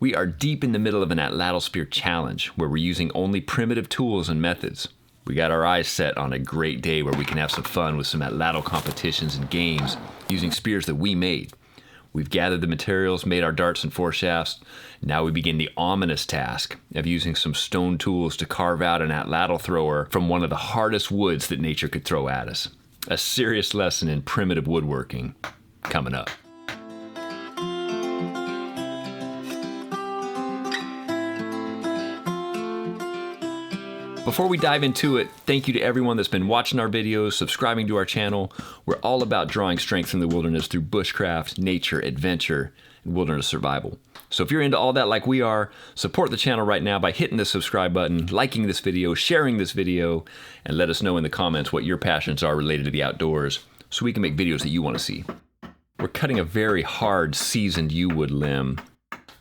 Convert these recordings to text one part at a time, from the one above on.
We are deep in the middle of an Atlatl Spear challenge where we're using only primitive tools and methods. We got our eyes set on a great day where we can have some fun with some Atlatl competitions and games using spears that we made. We've gathered the materials, made our darts and foreshafts. Now we begin the ominous task of using some stone tools to carve out an Atlatl thrower from one of the hardest woods that nature could throw at us. A serious lesson in primitive woodworking coming up. Before we dive into it, thank you to everyone that's been watching our videos, subscribing to our channel. We're all about drawing strength from the wilderness through bushcraft, nature, adventure, and wilderness survival. So if you're into all that like we are, support the channel right now by hitting the subscribe button, liking this video, sharing this video, and let us know in the comments what your passions are related to the outdoors so we can make videos that you want to see. We're cutting a very hard, seasoned yew wood limb.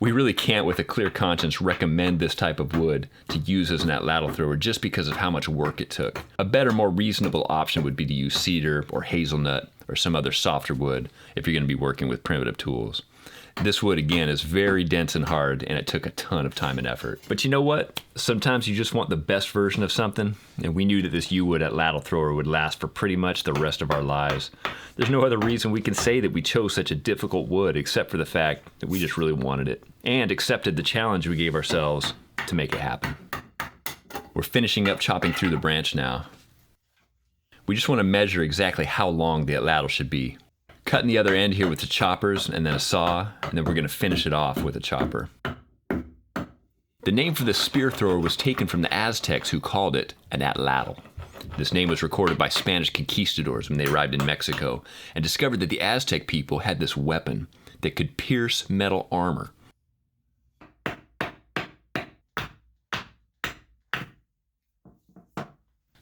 We really can't, with a clear conscience, recommend this type of wood to use as an Atlatl thrower just because of how much work it took. A better, more reasonable option would be to use cedar or hazelnut or some other softer wood if you're going to be working with primitive tools. This wood, again, is very dense and hard, and it took a ton of time and effort. But you know what? Sometimes you just want the best version of something, and we knew that this yew wood Atlatl thrower would last for pretty much the rest of our lives. There's no other reason we can say that we chose such a difficult wood except for the fact that we just really wanted it, and accepted the challenge we gave ourselves to make it happen. We're finishing up chopping through the branch now. We just want to measure exactly how long the Atlatl should be. Cutting the other end here with the choppers and then a saw, and then we're going to finish it off with a chopper. The name for this spear thrower was taken from the Aztecs, who called it an Atlatl. This name was recorded by Spanish conquistadors when they arrived in Mexico and discovered that the Aztec people had this weapon that could pierce metal armor.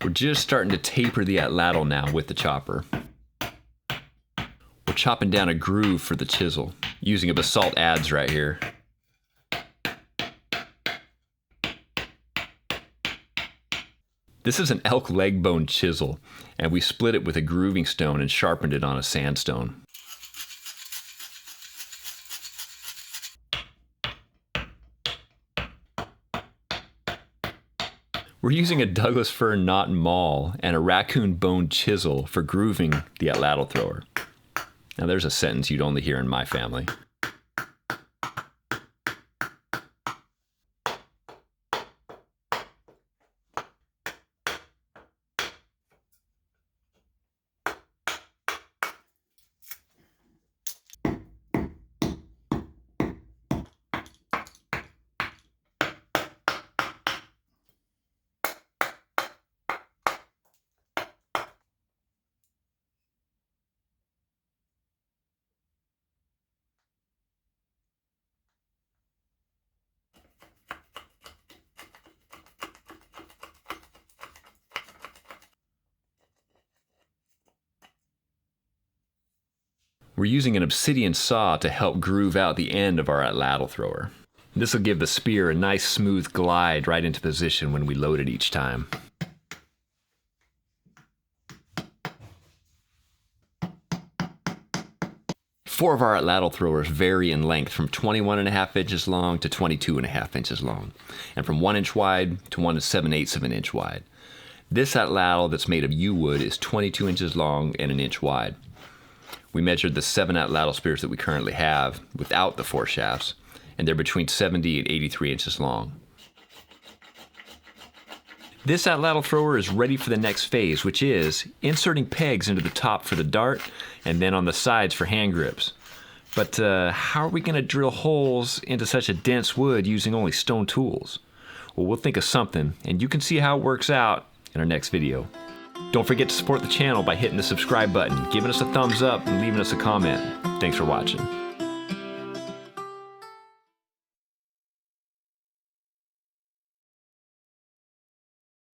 We're just starting to taper the Atlatl now with the chopper. We're chopping down a groove for the chisel, using a basalt adze right here. This is an elk leg bone chisel, and we split it with a grooving stone and sharpened it on a sandstone. We're using a Douglas fir knot maul and a raccoon bone chisel for grooving the Atlatl thrower. Now there's a sentence you'd only hear in my family. We're using an obsidian saw to help groove out the end of our Atlatl thrower. This will give the spear a nice smooth glide right into position when we load it each time. Four of our Atlatl throwers vary in length from 21.5 inches long to 22.5 inches long, and from 1 inch wide to 1 7/8 of an inch wide. This Atlatl that's made of yew wood is 22 inches long and 1 inch wide. We measured the 7 Atlatl spears that we currently have without the foreshafts, and they're between 70 and 83 inches long. This Atlatl thrower is ready for the next phase, which is inserting pegs into the top for the dart and then on the sides for hand grips. But how are we going to drill holes into such a dense wood using only stone tools? Well, we'll think of something, and you can see how it works out in our next video. Don't forget to support the channel by hitting the subscribe button, giving us a thumbs up, and leaving us a comment. Thanks for watching.